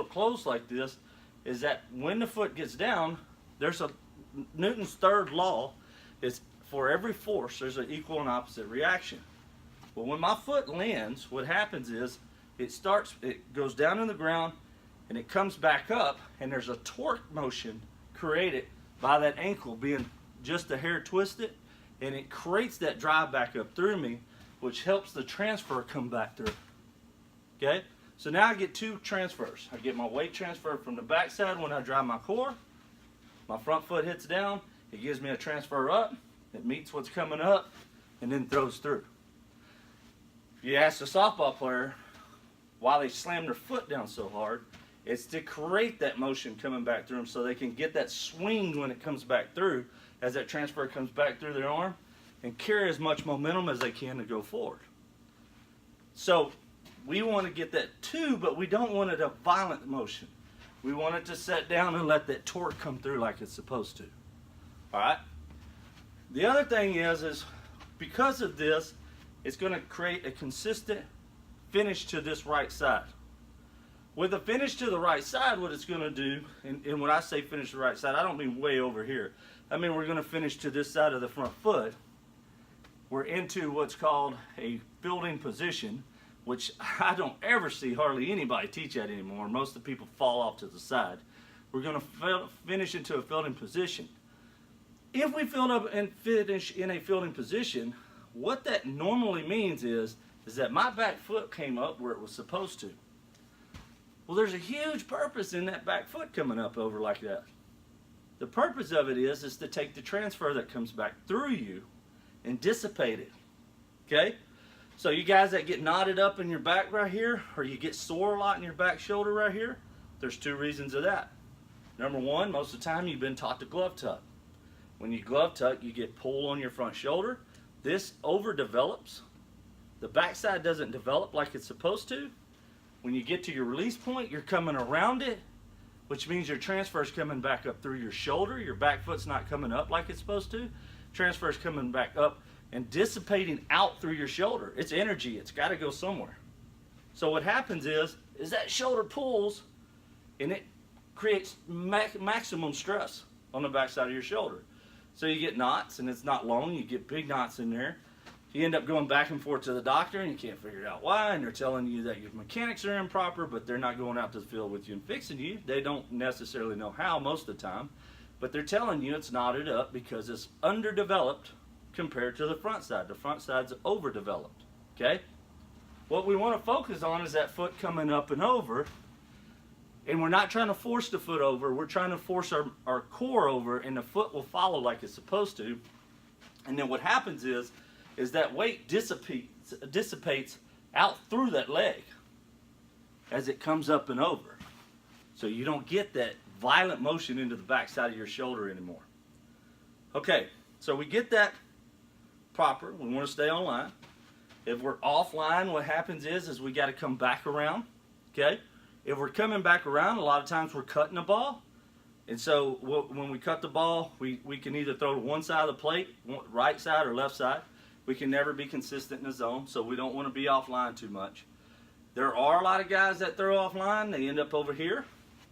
closed like this is that when the foot gets down, there's a Newton's third law is for every force there's an equal and opposite reaction. Well, when my foot lands, what happens is it goes down in the ground and it comes back up, and there's a torque motion created by that ankle being just a hair twisted, and it creates that drive back up through me, which helps the transfer come back through. Okay? So now I get two transfers. I get my weight transfer from the backside when I drive my core. My front foot hits down. It gives me a transfer up. It meets what's coming up and then throws through. If you ask a softball player why they slam their foot down so hard, it's to create that motion coming back through them so they can get that swing when it comes back through, as that transfer comes back through their arm, and carry as much momentum as they can to go forward. So we want to get that too, but we don't want it a violent motion. We want it to set down and let that torque come through like it's supposed to. All right? The other thing is because of this, it's going to create a consistent finish to this right side. With a finish to the right side, what it's going to do, and when I say finish to the right side, I don't mean way over here. I mean we're going to finish to this side of the front foot. We're into what's called a fielding position, which I don't ever see hardly anybody teach that anymore. Most of the people fall off to the side. We're going to finish into a fielding position. If we field up and finish in a fielding position, what that normally means is that my back foot came up where it was supposed to. Well, there's a huge purpose in that back foot coming up over like that. The purpose of it is to take the transfer that comes back through you and dissipate it. Okay? So you guys that get knotted up in your back right here, or you get sore a lot in your back shoulder right here, there's two reasons of that. Number one, most of the time you've been taught to glove tuck. When you glove tuck, you get pull on your front shoulder. This overdevelops. The backside doesn't develop like it's supposed to. When you get to your release point, you're coming around it, which means your transfer is coming back up through your shoulder. Your back foot's not coming up like it's supposed to. Transfer is coming back up and dissipating out through your shoulder. It's energy. It's got to go somewhere. So what happens is that shoulder pulls, and it creates maximum stress on the backside of your shoulder. So you get knots, and it's not long. You get big knots in there. You end up going back and forth to the doctor, and you can't figure out why, and they're telling you that your mechanics are improper, but they're not going out to the field with you and fixing you. They don't necessarily know how most of the time, but they're telling you it's knotted up because it's underdeveloped compared to the front side. The front side's overdeveloped. Okay? What we want to focus on is that foot coming up and over, and we're not trying to force the foot over. We're trying to force our core over, and the foot will follow like it's supposed to. And then what happens is that weight dissipates out through that leg as it comes up and over. So you don't get that violent motion into the backside of your shoulder anymore. Okay, so we get that proper. We want to stay on line. If we're offline, what happens is we got to come back around. Okay? If we're coming back around, a lot of times we're cutting the ball. And so when we cut the ball, we can either throw to one side of the plate, right side or left side. We can never be consistent in the zone, so we don't want to be offline too much. There are a lot of guys that throw offline. They end up over here,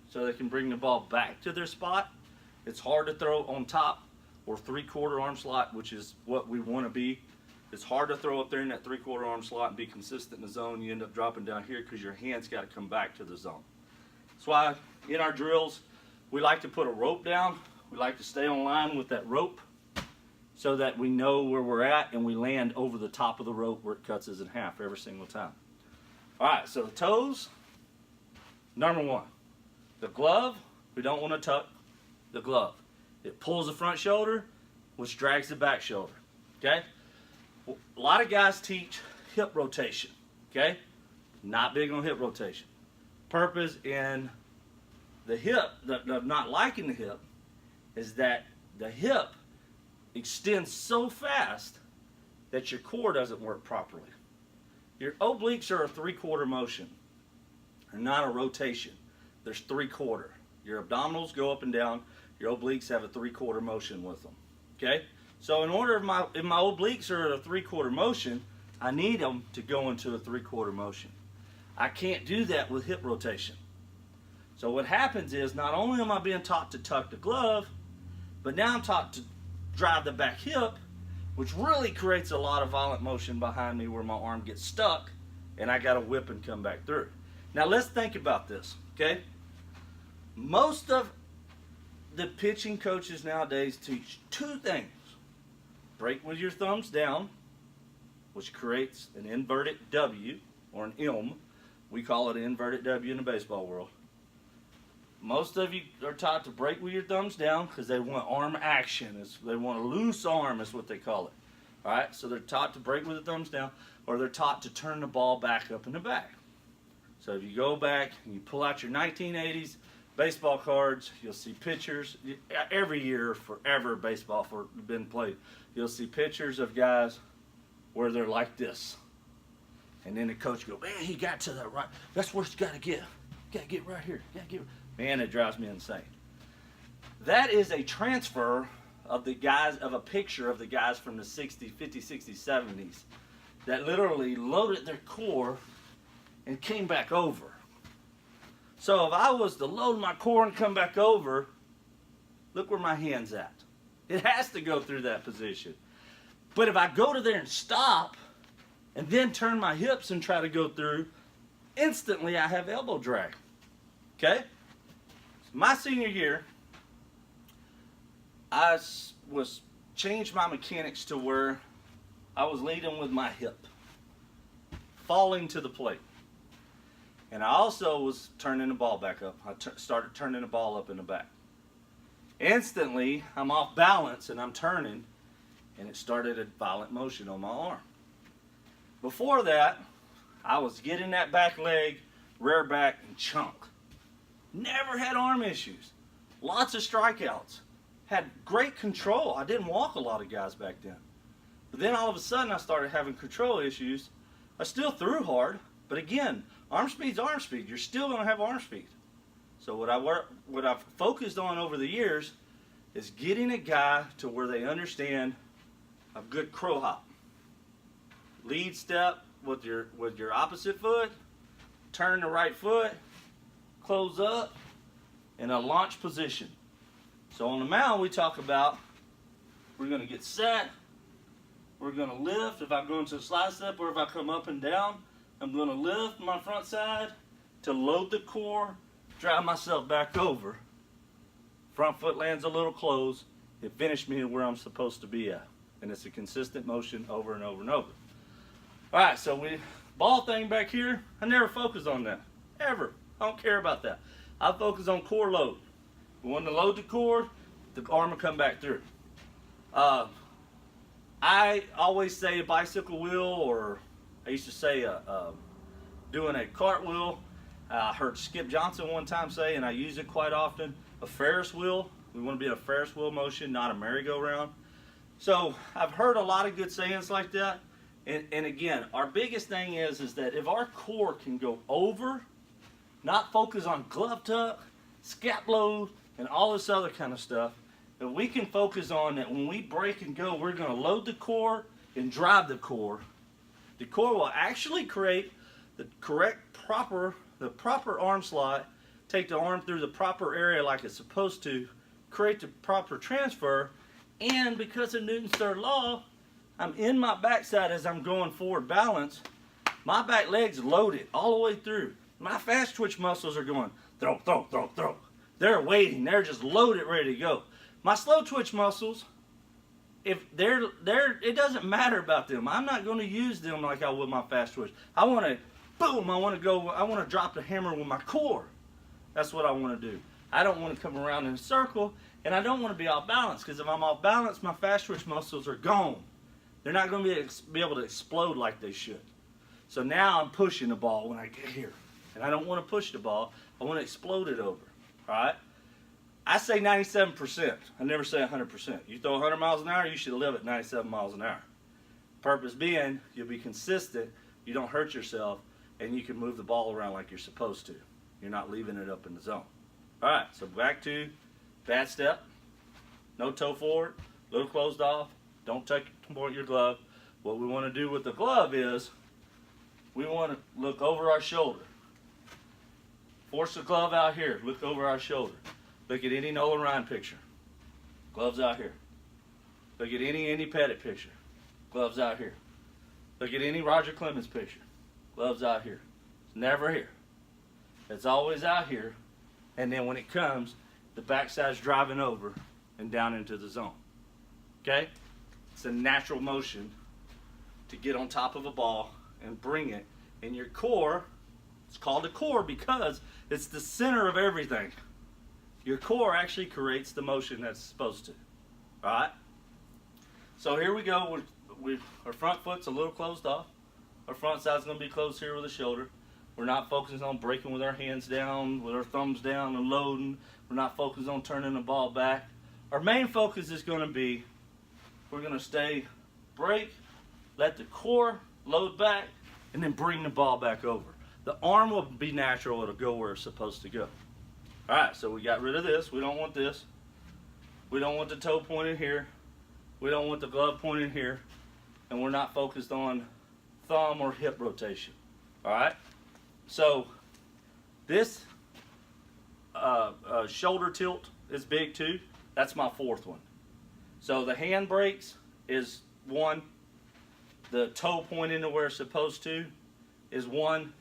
so they can bring the ball back to their spot. It's hard to throw on top or three-quarter arm slot, which is what we want to be. It's hard to throw up there in that three-quarter arm slot and be consistent in the zone. You end up dropping down here because your hands got to come back to the zone. That's why in our drills, we like to put a rope down. We like to stay on line with that rope so that we know where we're at and we land over the top of the rope where it cuts us in half every single time. All right, so the toes, number one. The glove, we don't want to tuck the glove. It pulls the front shoulder, which drags the back shoulder, okay? A lot of guys teach hip rotation, okay? Not big on hip rotation. Purpose in the hip, of not liking the hip, is that the hip extends so fast that your core doesn't work properly. Your obliques are a three-quarter motion. They're not a rotation. There's three-quarter. Your abdominals go up and down. Your obliques have a three-quarter motion with them. Okay? So in order, if my obliques are at a three-quarter motion, I need them to go into a three-quarter motion. I can't do that with hip rotation. So what happens is not only am I being taught to tuck the glove, but now I'm taught to drive the back hip, which really creates a lot of violent motion behind me where my arm gets stuck and I got to whip and come back through. Now let's think about this, okay? Most of the pitching coaches nowadays teach two things. Break with your thumbs down, which creates an inverted W or an M. We call it an inverted W in the baseball world. Most of you are taught to break with your thumbs down because they want arm action. They want a loose arm is what they call it. All right, so they're taught to break with the thumbs down, or they're taught to turn the ball back up in the back. So if you go back and you pull out your 1980s baseball cards, you'll see pictures. Every year, forever, baseball for been played. You'll see pictures of guys where they're like this. And then the coach go, man, he got to that right. That's where it's got to get. Got to get right here. Got to get. Man, it drives me insane. That is a transfer of the guys, of a picture of the guys from the 60s, 50s, 60s, 70s that literally loaded their core and came back over. So if I was to load my core and come back over, look where my hand's at. It has to go through that position. But if I go to there and stop and then turn my hips and try to go through, instantly I have elbow drag. Okay? My senior year, I was changed my mechanics to where I was leading with my hip, falling to the plate. And I also was turning the ball back up. I started turning the ball up in the back. Instantly, I'm off balance and I'm turning, and it started a violent motion on my arm. Before that, I was getting that back leg, rear back, and chunk. Never had arm issues. Lots of strikeouts. Had great control. I didn't walk a lot of guys back then. But then all of a sudden I started having control issues. I still threw hard, but again, arm speed's arm speed. You're still going to have arm speed. So what I've focused on over the years is getting a guy to where they understand a good crow hop. Lead step with your opposite foot, turn the right foot, close up, in a launch position. So on the mound we talk about we're going to get set, we're going to lift. If I go into a slide step or if I come up and down, I'm going to lift my front side to load the core, drive myself back over. Front foot lands a little close. It finished me where I'm supposed to be at. And it's a consistent motion over and over and over. Alright, so ball thing back here, I never focus on that. Ever. I don't care about that. I focus on core load. When to load the core, the arm will come back through. I always say a bicycle wheel, or I used to say doing a cartwheel. I heard Skip Johnson one time say, and I use it quite often, a Ferris wheel. We want to be in a Ferris wheel motion, not a merry-go-round. So I've heard a lot of good sayings like that. And again, our biggest thing is that if our core can go over, not focus on glove tuck, scap load, and all this other kind of stuff, if we can focus on that when we break and go, we're going to load the core and drive the core will actually create the proper arm slot, take the arm through the proper area like it's supposed to, create the proper transfer, and because of Newton's third law, I'm in my backside as I'm going forward balance. My back leg's loaded all the way through. My fast twitch muscles are going throw, throw, throw, throw. They're waiting. They're just loaded, ready to go. My slow twitch muscles, if it doesn't matter about them. I'm not going to use them like I would my fast twitch. I want to, boom, I want to drop the hammer with my core. That's what I want to do. I don't want to come around in a circle, and I don't want to be off balance, because if I'm off balance, my fast twitch muscles are gone. They're not going to be able to explode like they should. So now I'm pushing the ball when I get here. And I don't want to push the ball. I want to explode it over. All right? I say 97%. I never say 100%. You throw 100 miles an hour, you should live at 97 miles an hour. Purpose being, you'll be consistent, you don't hurt yourself, and you can move the ball around like you're supposed to. You're not leaving it up in the zone. All right, so back to bad step. No toe forward, little closed off. Don't point your glove. What we want to do with the glove is we want to look over our shoulder. Force the glove out here. Look over our shoulder. Look at any Nolan Ryan picture. Gloves out here. Look at any Andy Pettit picture. Gloves out here. Look at any Roger Clemens picture. Gloves out here. It's never here. It's always out here. And then when it comes, the backside's driving over and down into the zone. Okay? It's a natural motion to get on top of a ball and bring it. And your core, it's called a core because it's the center of everything. Your core actually creates the motion that's supposed to. Alright? So here we go. Our front foot's a little closed off. Our front side's going to be closed here with the shoulder. We're not focusing on breaking with our hands down, with our thumbs down and loading. We're not focused on turning the ball back. Our main focus is going to be, we're going to stay, break, let the core load back, and then bring the ball back over. The arm will be natural. It'll go where it's supposed to go. All right, so we got rid of this. We don't want this. We don't want the toe pointing here. We don't want the glove pointing here. And we're not focused on thumb or hip rotation. All right? So this shoulder tilt is big too. That's my fourth one. So the hand brakes is one. The toe pointing to where it's supposed to is one.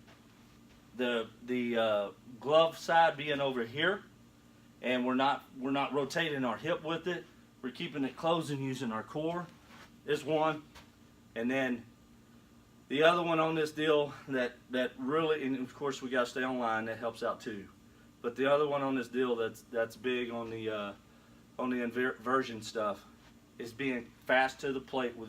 The glove side being over here, and we're not rotating our hip with it. We're keeping it closed and using our core is one. And then the other one on this deal that really, and of course we got to stay online, that helps out too. But the other one on this deal that's big on the inversion stuff is being fast to the plate with